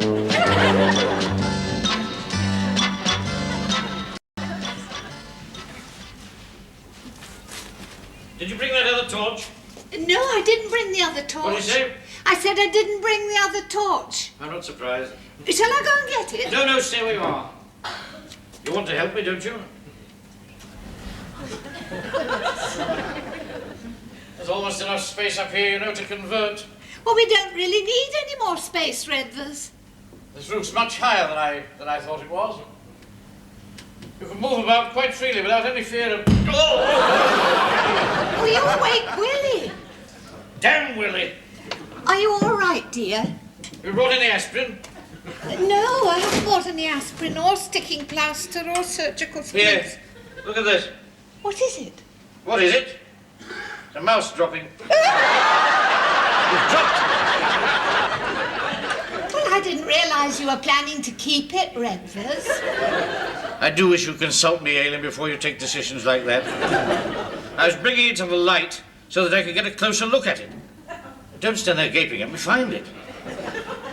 Did you bring that other torch? No, I didn't bring the other torch. What did you say? I said I didn't bring the other torch. I'm not surprised. Shall I go and get it? No, no, stay where you are. You want to help me, don't you? There's almost enough space up here, you know, to convert. Well, we don't really need any more space, Redvers. This roof's much higher than I thought it was. You can move about quite freely without any fear of... Oh! Will you wake Willie? Damn Willie! Are you all right, dear? You brought any aspirin? No, I haven't bought any aspirin or sticking plaster or surgical Here, splints. look at this. What is it? What is it? It's a mouse dropping. It's dropped. Well, I didn't realise you were planning to keep it, Redvers. I do wish you'd consult me, Aileen, before you take decisions like that. I was bringing it to the light so that I could get a closer look at it. Don't stand there gaping at me. Find it.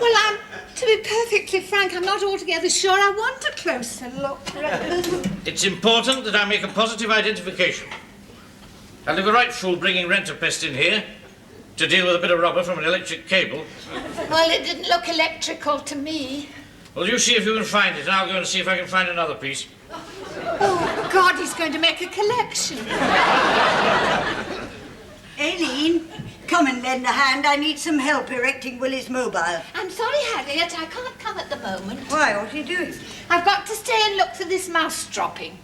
Well, to be perfectly frank, I'm not altogether sure I want a closer look, Redvers. It's important that I make a positive identification. I'll look a right fool bringing rent-a-pest in here to deal with a bit of rubber from an electric cable. Well, it didn't look electrical to me. Well, you see if you can find it, and I'll go and see if I can find another piece. Oh, God, he's going to make a collection. Aileen, come and lend a hand. I need some help erecting Willie's mobile. I'm sorry, Harriet, I can't come at the moment. Why, what are you doing? I've got to stay and look for this mouse dropping.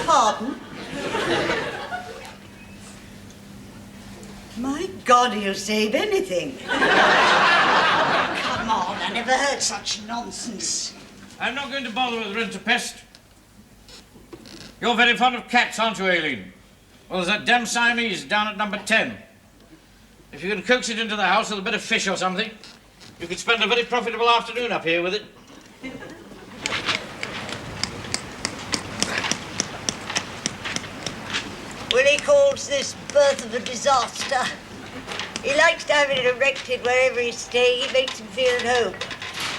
Pardon? My God, he'll save anything. Come on, I never heard such nonsense. I'm not going to bother with rent-a-pest. You're very fond of cats, aren't you, Aileen? Well, there's that damn Siamese down at number 10. If you can coax it into the house with a bit of fish or something, you could spend a very profitable afternoon up here with it. Willie calls this birth of a disaster. He likes to have it erected wherever he's staying. He makes him feel at home.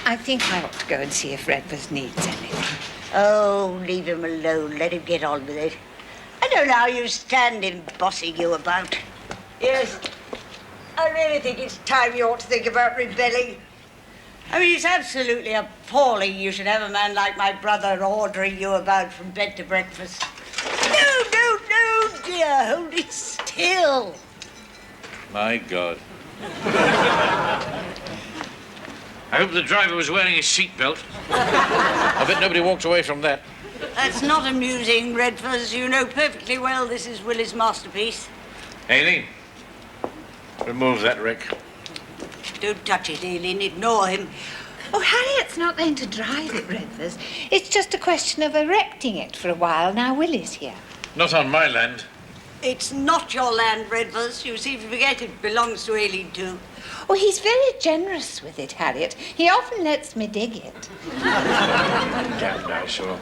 I think I ought to go and see if Redvers needs anything. Oh, leave him alone. Let him get on with it. I don't know how you stand him bossing you about. Yes, I really think it's time you ought to think about rebelling. I mean, it's absolutely appalling you should have a man like my brother ordering you about from bed to breakfast. No, no, no, dear. Hold it still. My God. I hope the driver was wearing his seatbelt. I bet nobody walked away from that. That's not amusing, Redvers. You know perfectly well this is Willie's masterpiece. Aileen, remove that wreck. Don't touch it, Aileen. Ignore him. Oh, Harriet's not going to drive it, Redvers. It's just a question of erecting it for a while now Willie's here. Not on my land. It's not your land, Redvers. You seem to forget it belongs to Aileen, too. Oh, he's very generous with it, Harriet. He often lets me dig it. Damn nice, sure.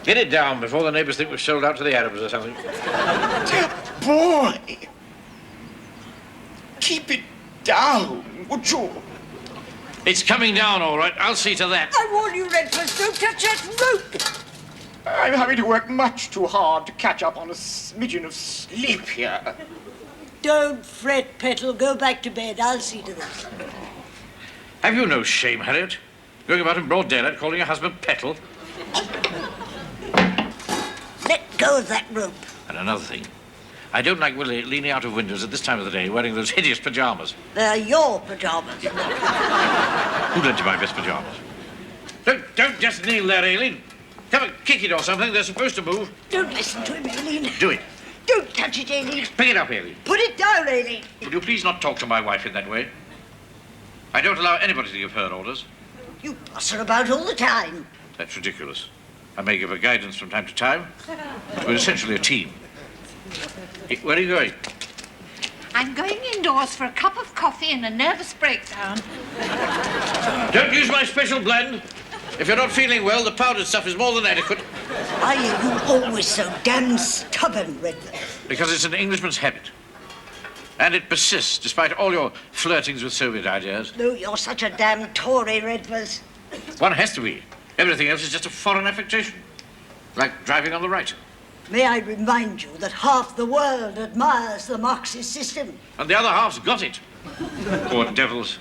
Get it down before the neighbours think we've sold out to the Arabs or something. Dear boy! Keep it down, would you? It's coming down, all right. I'll see to that. I warn you, Redvers, don't touch that rope! I'm having to work much too hard to catch up on a smidgen of sleep here. Don't fret, Petal. Go back to bed. I'll see to this. Have you no shame, Harriet? Going about in broad daylight calling your husband Petal? Let go of that rope. And another thing. I don't like Willie leaning out of windows at this time of the day wearing those hideous pyjamas. They're your pyjamas. Who lent you my best pyjamas? Don't just kneel there, Aileen. Come and kick it or something. They're supposed to move. Don't listen to him, Aileen. Do it. Don't touch it, Aileen. Pick it up, Aileen. Put it down, Aileen. Will you please not talk to my wife in that way? I don't allow anybody to give her orders. You boss her about all the time. That's ridiculous. I may give her guidance from time to time. We're essentially a team. Where are you going? I'm going indoors for a cup of coffee and a nervous breakdown. Don't use my special blend. If you're not feeling well, the powdered stuff is more than adequate. Are you always so damn stubborn, Redvers? Because it's an Englishman's habit. And it persists, despite all your flirtings with Soviet ideas. No, you're such a damn Tory, Redvers. One has to be. Everything else is just a foreign affectation. Like driving on the right. May I remind you that half the world admires the Marxist system? And the other half's got it. Poor devils.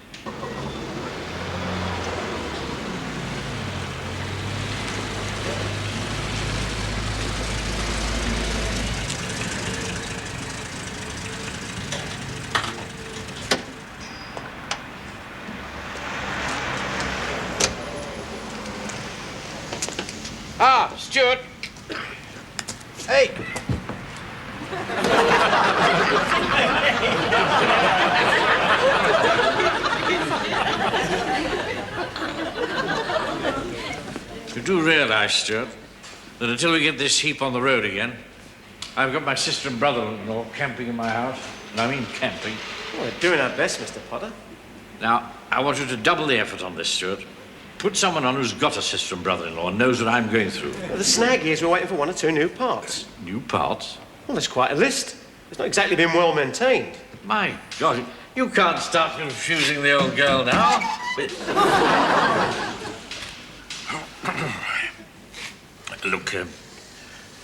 Ah, Stuart. Hey! You do realise, Stuart, that until we get this heap on the road again, I've got my sister and brother-in-law camping in my house. And I mean camping. Well, we're doing our best, Mr. Potter. Now, I want you to double the effort on this, Stuart. Put someone on who's got a sister and brother-in-law and knows what I'm going through. Well, the snag is we're waiting for 1 or 2 new parts. New parts? Well, there's quite a list. It's not exactly been well maintained. My God, you can't start confusing the old girl now. Look,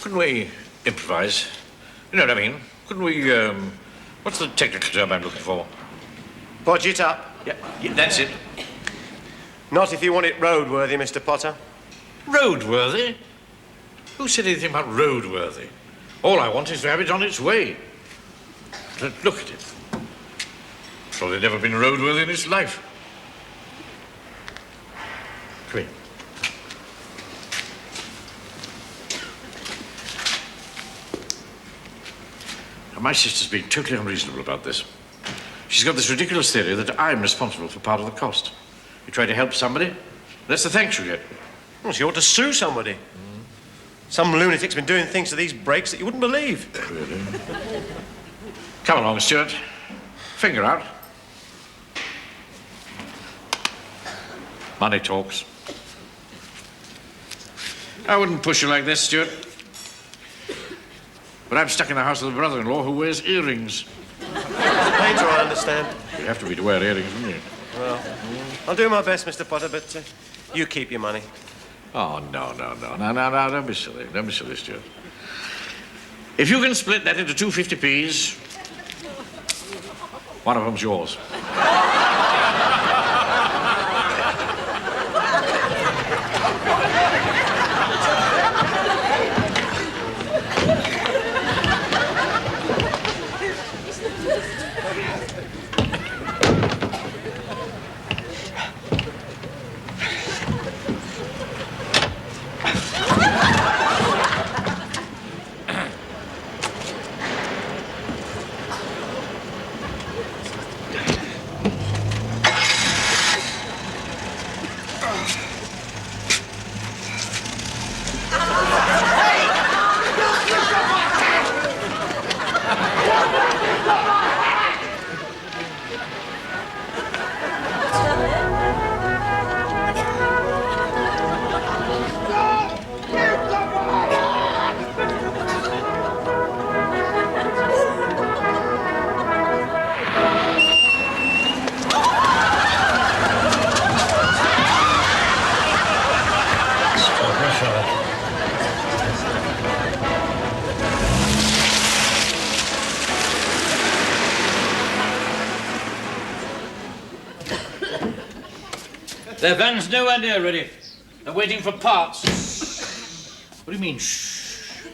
couldn't we improvise? You know what I mean? Couldn't we, what's the technical term I'm looking for? Budget up. Yeah, that's it. Not if you want it roadworthy, Mr. Potter. Roadworthy? Who said anything about roadworthy? All I want is to have it on its way. Look at it. Probably never been roadworthy in its life. Come in. Now, my sister's being totally unreasonable about this. She's got this ridiculous theory that I'm responsible for part of the cost. You try to help somebody, that's the thanks you get. Well, she ought to sue somebody. Some lunatic's been doing things to these brakes that you wouldn't believe. Really? Come along, Stuart. Finger out. Money talks. I wouldn't push you like this, Stuart. But I'm stuck in the house with a brother-in-law who wears earrings. Painter, I understand. You have to be to wear earrings, wouldn't you? Well, I'll do my best, Mr. Potter, but you keep your money. Oh, no, don't be silly. Don't be silly, Stuart. If you can split that into 2 50p's, one of them's yours. Their van's nowhere near ready. They're waiting for parts. What do you mean, shh?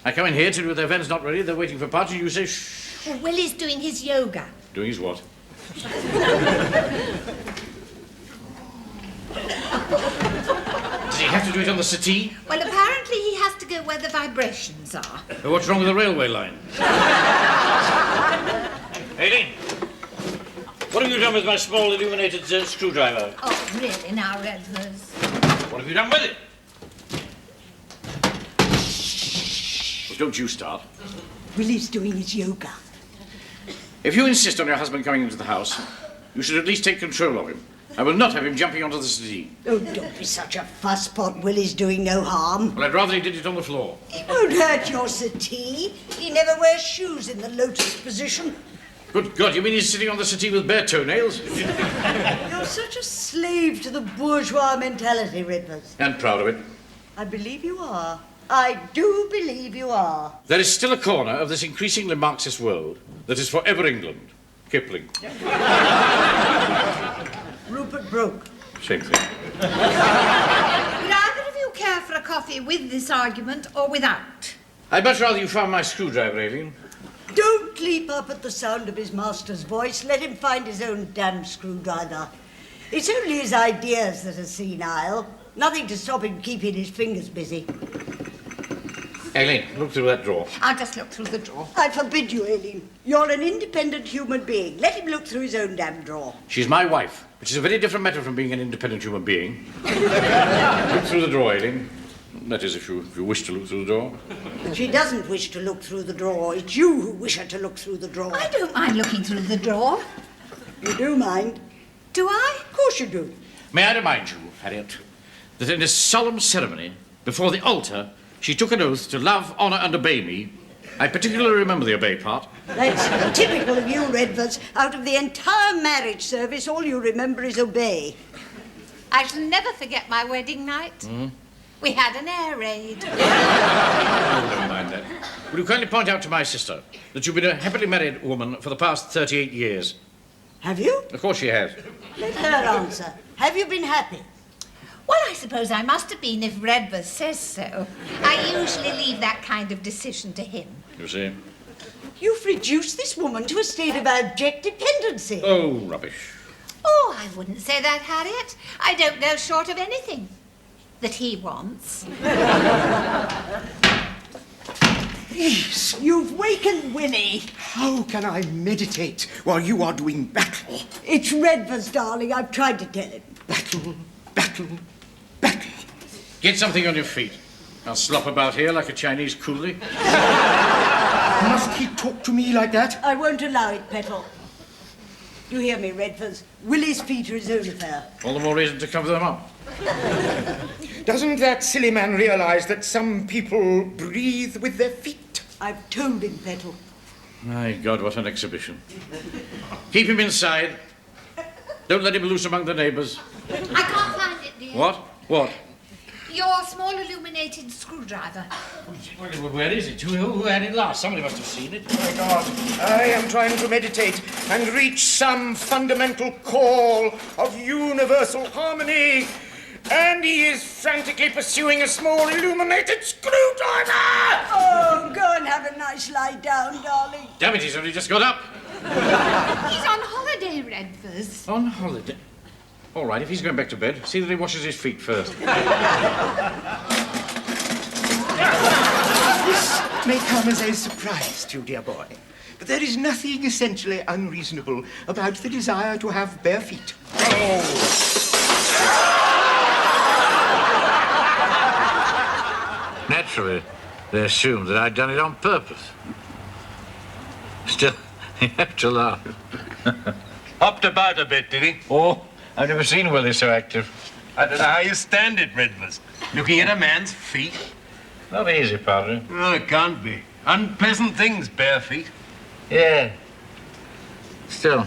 I come in here, tell you their van's not ready, they're waiting for parts, and you say shh. Well, Willie's doing his yoga. Doing his what? Does he have to do it on the settee? Well, apparently he has to go where the vibrations are. What's wrong with the railway line? Aileen, what have you done with my small illuminated screwdriver? Oh, really now, Redvers? What have you done with it? Well, don't you start. Willie's doing his yoga. If you insist on your husband coming into the house, you should at least take control of him. I will not have him jumping onto the settee. Oh, don't be such a fusspot. Willie's doing no harm. Well, I'd rather he did it on the floor. It won't hurt your settee. He never wears shoes in the lotus position. Good God, you mean he's sitting on the settee with bare toenails? You're such a slave to the bourgeois mentality, Redvers. And proud of it. I believe you are. I do believe you are. There is still a corner of this increasingly Marxist world that is forever England. Kipling. Rupert Brooke. Same thing. Would either of you care for a coffee with this argument or without? I'd much rather you found my screwdriver, Aileen. Don't leap up at the sound of his master's voice. Let him find his own damn screwdriver. It's only his ideas that are senile. Nothing to stop him keeping his fingers busy. Aileen, look through that drawer. I'll just look through the drawer. I forbid you, Aileen. You're an independent human being. Let him look through his own damn drawer. She's my wife, which is a very different matter from being an independent human being. Look through the drawer, Aileen. That is, if you wish to look through the drawer. She doesn't wish to look through the drawer. It's you who wish her to look through the drawer. I don't mind looking through the drawer. You do mind? Do I? Of course you do. May I remind you, Harriet, that in a solemn ceremony before the altar, she took an oath to love, honour and obey me. I particularly remember the obey part. That's typical of you, Redvers. Out of the entire marriage service, all you remember is obey. I shall never forget my wedding night. We had an air raid. Never mind that. Will you kindly point out to my sister that you've been a happily married woman for the past 38 years? Have you? Of course she has. Let her answer. Have you been happy? Well, I suppose I must have been if Redvers says so. I usually leave that kind of decision to him. You see? You've reduced this woman to a state of abject dependency. Oh, rubbish. Oh, I wouldn't say that, Harriet. I don't go short of anything that he wants. Please, You've wakened Winnie. how can I meditate while you are doing battle? It's Redvers, darling. I've tried to tell him. Battle, battle, battle. Get something on your feet. I'll slop about here like a Chinese coolie. Must he talk to me like that? I won't allow it, Petal. You hear me, Redvers? Willie's feet are his own affair. All the more reason to cover them up. Doesn't that silly man realize that some people breathe with their feet? I've told him, Petal. My God, what an exhibition. Keep him inside. Don't let him loose among the neighbours. I can't find it, dear. What? What? Your small illuminated screwdriver. Where is it? Who had it last? Somebody must have seen it. Oh, my God, I am trying to meditate and reach some fundamental call of universal harmony. And he is frantically pursuing a small illuminated screwdriver! Oh, go and have a nice lie down, darling. Damn it, he's only just got up. He's on holiday, Redvers. On holiday. All right, if he's going back to bed, see that he washes his feet first. This may come as a surprise to you, dear boy, but there is nothing essentially unreasonable about the desire to have bare feet. Naturally, they assumed that I'd done it on purpose. Still, you have to laugh. Hopped about a bit, did he? Oh, I've never seen Willie so active. I don't know how you stand it, Redvers. Looking at a man's feet? Not easy, Padre. No, it can't be. Unpleasant things, bare feet. Yeah. Still,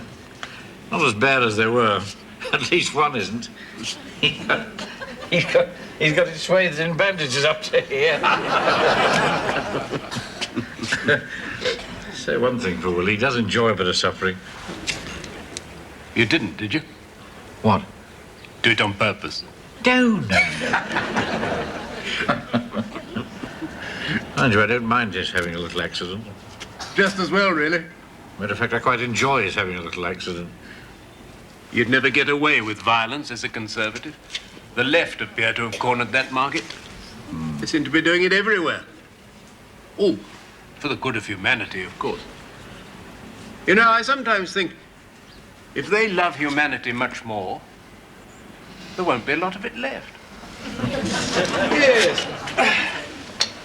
not as bad as they were. At least one isn't. He's got his swathes in bandages up to here. Say one thing for Willie, he does enjoy a bit of suffering. You didn't, did you? What? Do it on purpose. No. Mind you, I don't mind his having a little accident. Just as well, really. Matter of fact, I quite enjoy his having a little accident. You'd never get away with violence as a conservative. The left appear to have cornered that market. They seem to be doing it everywhere. Oh, for the good of humanity, of course. You know, I sometimes think if they love humanity much more, there won't be a lot of it left. Yes.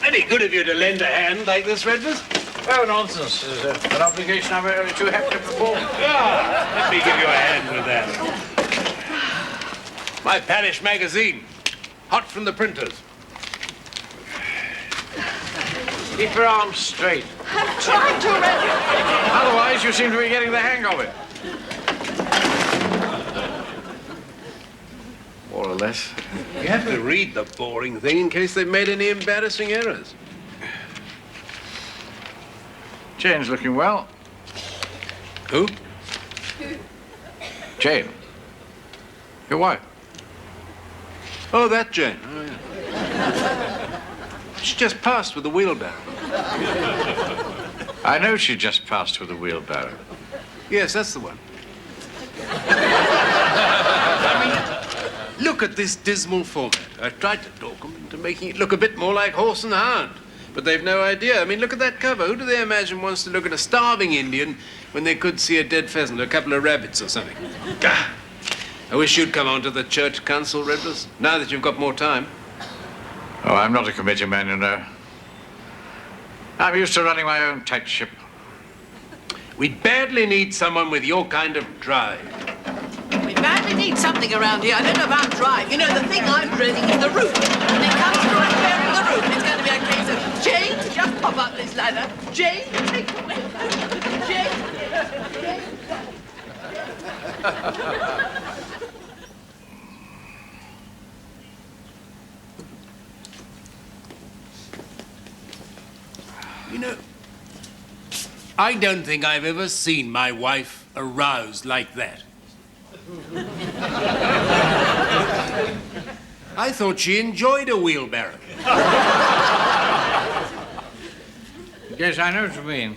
Very good of you to lend a hand like this, Redvers. Oh, nonsense. It's an obligation I'm only too happy to perform. Let me give you a hand with that. My parish magazine, hot from the printers. Keep your arms straight. I'm trying to already. Otherwise, you seem to be getting the hang of it. More or less. You have to read the boring thing in case they've made any embarrassing errors. Jane's looking well. Who? Jane. Your wife. Oh, that Jane. Oh, yeah. She just passed with the wheelbarrow. I know she just passed with a wheelbarrow. Yes, that's the one. Look at this dismal format. I tried to talk them into making it look a bit more like Horse and Hound, but they've no idea. I mean, look at that cover. Who do they imagine wants to look at a starving Indian when they could see a dead pheasant or a couple of rabbits or something? Gah! I wish you'd come on to the church council, Redvers, now that you've got more time. Oh, I'm not a committee man, you know. I'm used to running my own tight ship. We badly need someone with your kind of drive. We badly need something around here. I don't know about drive. You know, the thing I'm dreading is the roof. When it comes to repairing the roof, it's going to be a case of Jane, just pop up this ladder. Jane, take the wheel. Jane. You know, I don't think I've ever seen my wife aroused like that. I thought she enjoyed a wheelbarrow. Yes, I know what you mean.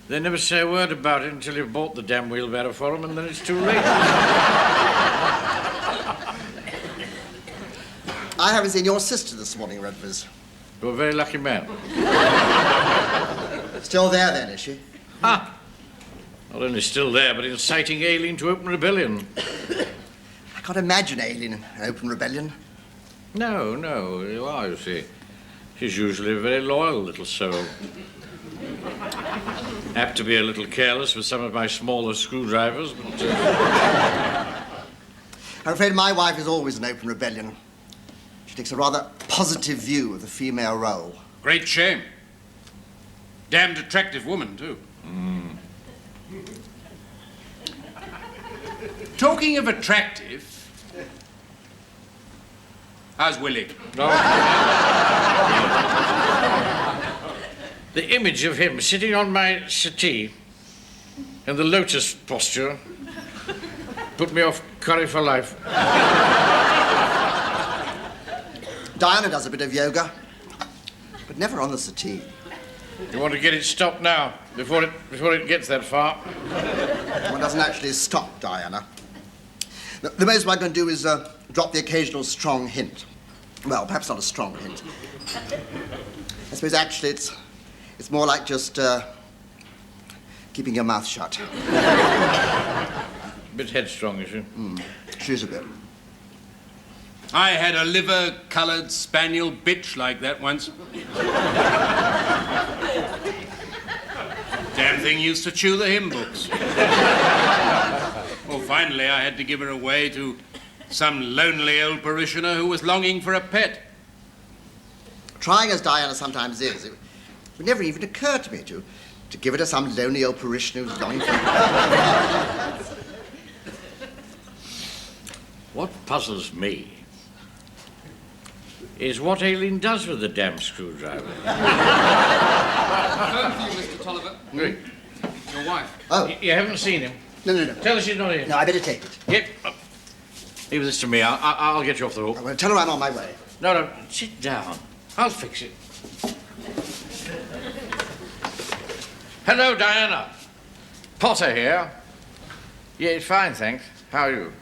They never say a word about it until you've bought the damn wheelbarrow for them, and then it's too late. I haven't seen your sister this morning, Redvers. You're a very lucky man. Still there, then, is she? Ah! Not only still there, but inciting Aileen to open rebellion. I can't imagine Aileen in an open rebellion. No, you are, you see. She's usually a very loyal little soul. Apt to be a little careless with some of my smaller screwdrivers, but... I'm afraid my wife is always an open rebellion. She takes a rather positive view of the female role. Great shame. Damned attractive woman, too. Talking of attractive, how's Willie? No. The image of him sitting on my settee in the lotus posture put me off curry for life. Diana does a bit of yoga, but never on the settee. You want to get it stopped now, before it gets that far? One doesn't actually stop Diana. The most one can do is drop the occasional strong hint. Well, perhaps not a strong hint. I suppose actually it's more like just keeping your mouth shut. A bit headstrong, is she? She's a bit. I had a liver-coloured spaniel bitch like that once. Damn thing used to chew the hymn books. Well, finally, I had to give her away to some lonely old parishioner who was longing for a pet. Trying as Diana sometimes is, it would never even occur to me to give it to some lonely old parishioner who's longing for... What puzzles me is what Aileen does with the damn screwdriver. Phone for you, Mr. Tolliver. Great. Your wife. Oh. You haven't seen him? No. Tell her she's not here. No, I better take it. Yep. Leave this to me. I'll get you off the hook. Well, tell her I'm on my way. No, sit down. I'll fix it. Hello, Diana. Potter here. Yeah, fine, thanks. How are you?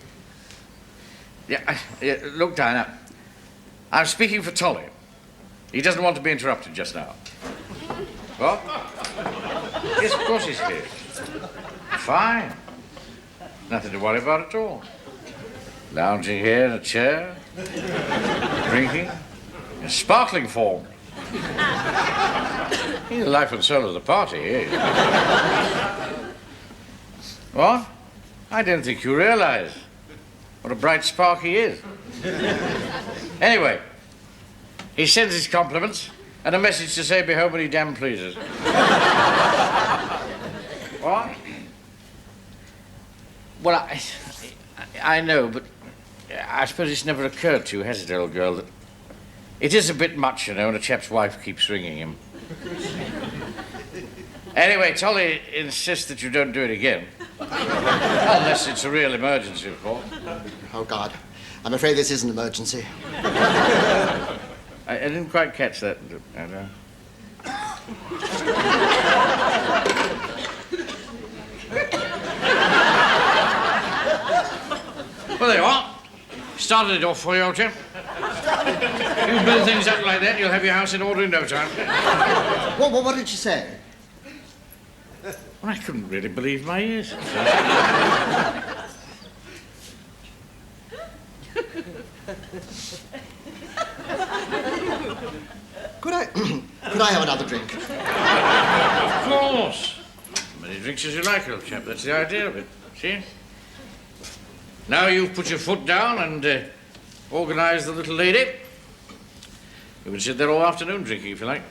Yeah, look, Diana, I'm speaking for Tolly. He doesn't want to be interrupted just now. What? Yes, of course he's here. Fine. Nothing to worry about at all. Lounging here in a chair, drinking, in sparkling form. He's the life and soul of the party, eh? What? I don't think you realize what a bright spark he is. Anyway, he sends his compliments And a message to say be home when he damn pleases. What? Well, I know, but I suppose it's never occurred to you, has it, old girl, that it is a bit much, you know, when a chap's wife keeps ringing him. Anyway, Tolly insists that you don't do it again. Unless it's a real emergency, of course. Oh, God. I'm afraid this is an emergency. I didn't quite catch that. I know. Well, there you are. Started it off for you, old chap. You build things up like that, you'll have your house in order in no time. What did she say? Well, I couldn't really believe my ears. Could I have another drink? Of course. As many drinks as you like, old chap. That's the idea of it. See? Now you've put your foot down and organised the little lady. You can sit there all afternoon drinking, if you like.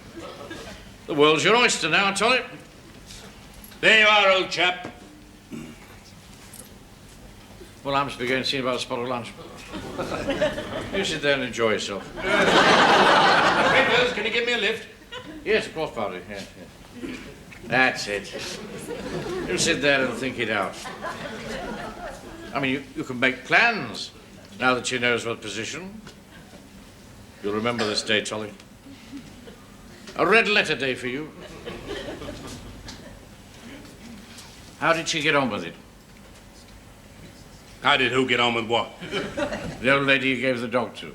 The world's your oyster now, Tolly. There you are, old chap. Well, I must be going to see about a spot of lunch. You sit there and enjoy yourself. Redvers, can you give me a lift? Yes, of course, Padre. Yes. That's it. You sit there and think it out. I mean, you can make plans now that she knows what position. You'll remember this day, Tolly. A red letter day for you. How did she get on with it? How did who get on with what? The old lady you gave the dog to.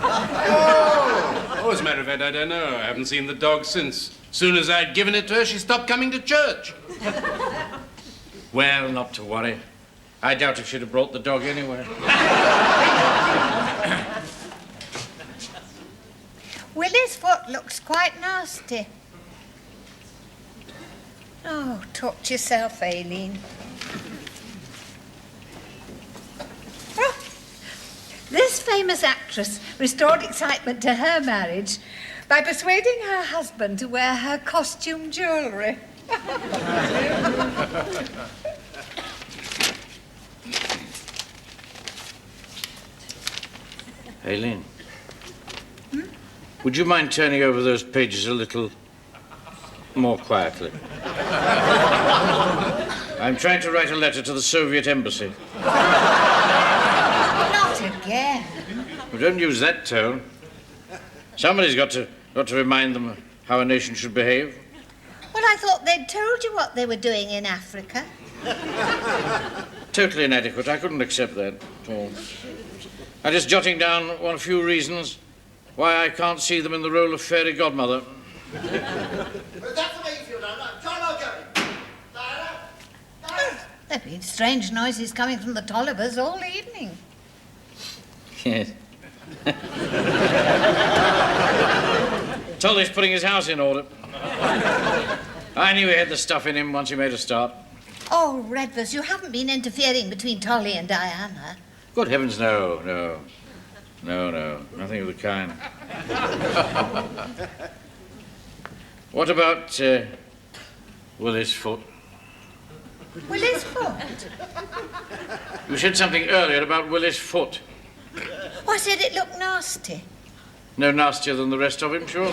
Oh, as a matter of fact, I don't know. I haven't seen the dog since. Soon as I'd given it to her, she stopped coming to church. Well, not to worry. I doubt if she'd have brought the dog anyway. Willie's foot looks quite nasty. Oh, talk to yourself, Aileen. Oh, this famous actress restored excitement to her marriage by persuading her husband to wear her costume jewellery. Aileen, would you mind turning over those pages a little more quietly? I'm trying to write a letter to the Soviet embassy. Not again. Well, don't use that tone. Somebody's got to remind them how a nation should behave. Well, I thought they'd told you what they were doing in Africa. Totally inadequate. I couldn't accept that at all. I'm just jotting down a few reasons why I can't see them in the role of fairy godmother. That's the way you feel, Diana. Try not going. Diana? Diana? There have been strange noises coming from the Tollivers all evening. Yes. Tolly's putting his house in order. I knew he had the stuff in him once he made a start. Oh, Redvers, you haven't been interfering between Tolly and Diana. Good heavens, no. Nothing of the kind. What about Willie's foot? Willie's foot? You said something earlier about Willie's foot. Oh, I said it looked nasty. No nastier than the rest of him, sure.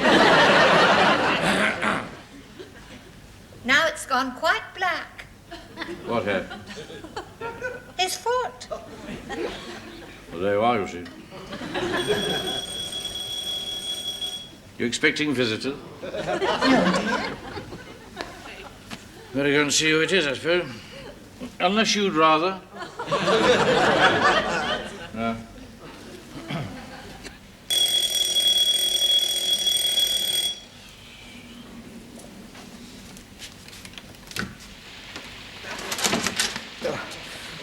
Now it's gone quite black. What had? His foot. Well, there you are, you see. You expecting visitors? No, dear. Better go and see who it is, I suppose. Unless you'd rather. No.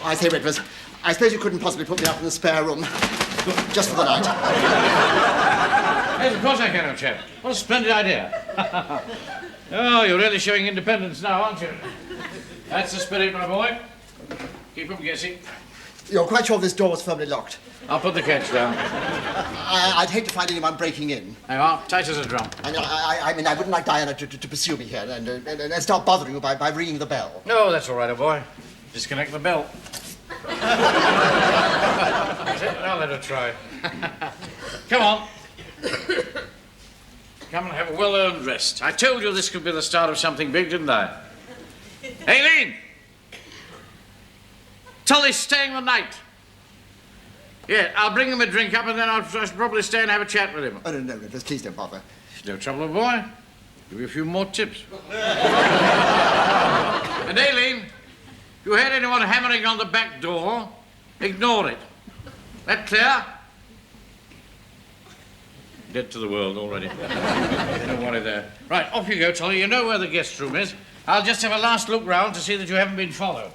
I say, Redvers, I suppose you couldn't possibly put me up in the spare room just for the night. Yes, of course I can, old chap. What a splendid idea. Oh, you're really showing independence now, aren't you? That's the spirit, my boy. Keep 'em guessing. You're quite sure this door was firmly locked? I'll put the catch down. I'd hate to find anyone breaking in. There you are, tight as a drum. I mean, I wouldn't like Diana to pursue me here and start bothering you by ringing the bell. No, that's all right, old boy. Disconnect the bell. That's it, I'll let her try. Come on. Come and have a well-earned rest. I told you this could be the start of something big, didn't I? Aileen! Tully's staying the night. Yeah, I'll bring him a drink up and then I should probably stay and have a chat with him. Oh, no, please don't bother. It's no trouble, old boy. Give you a few more tips. And Aileen, if you heard anyone hammering on the back door, ignore it. That clear? Dead to the world already. Don't worry there. Right, off you go, Tully. You know where the guest room is. I'll just have a last look round to see that you haven't been followed.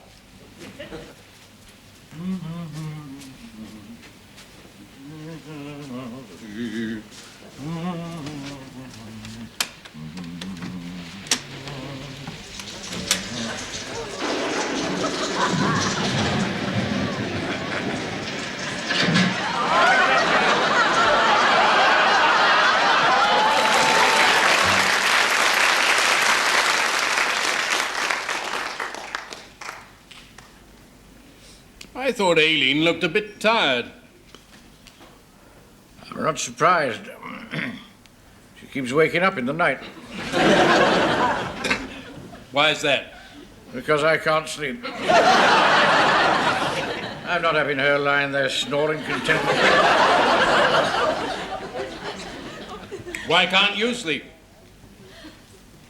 I thought Aileen looked a bit tired. I'm not surprised. She keeps waking up in the night. Why is that? Because I can't sleep. I'm not having her lying there snoring contentedly. Why can't you sleep?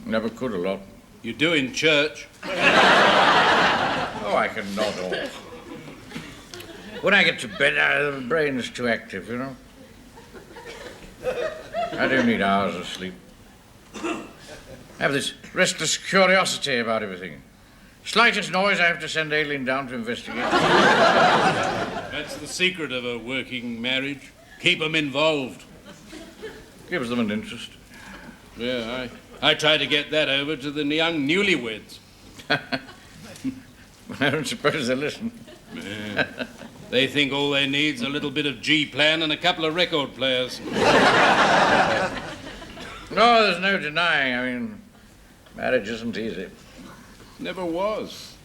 Never could a lot. You do in church. Oh, I can nod off. When I get to bed, the brain is too active, you know. I do need hours of sleep. I have this restless curiosity about everything. Slightest noise, I have to send Aileen down to investigate. That's the secret of a working marriage. Keep them involved. Gives them an interest. Yeah, I try to get that over to the young newlyweds. I don't suppose they listen. Yeah. They think all they need's a little bit of G-plan and a couple of record players. No, there's no denying. I mean, marriage isn't easy. Never was.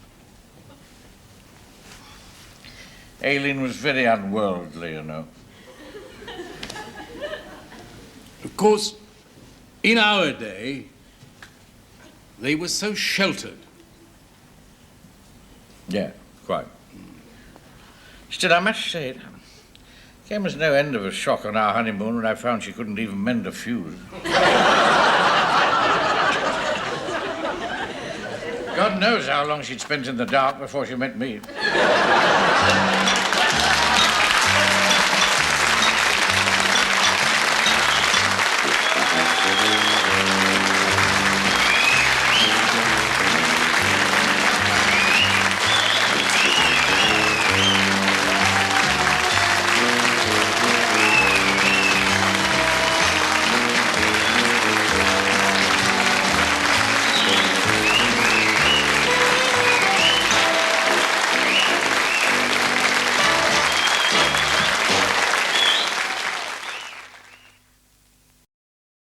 Aileen was very unworldly, you know. Of course, in our day, they were so sheltered. Yeah, quite. Still, I must say, it came as no end of a shock on our honeymoon when I found she couldn't even mend a fuse. God knows how long she'd spent in the dark before she met me.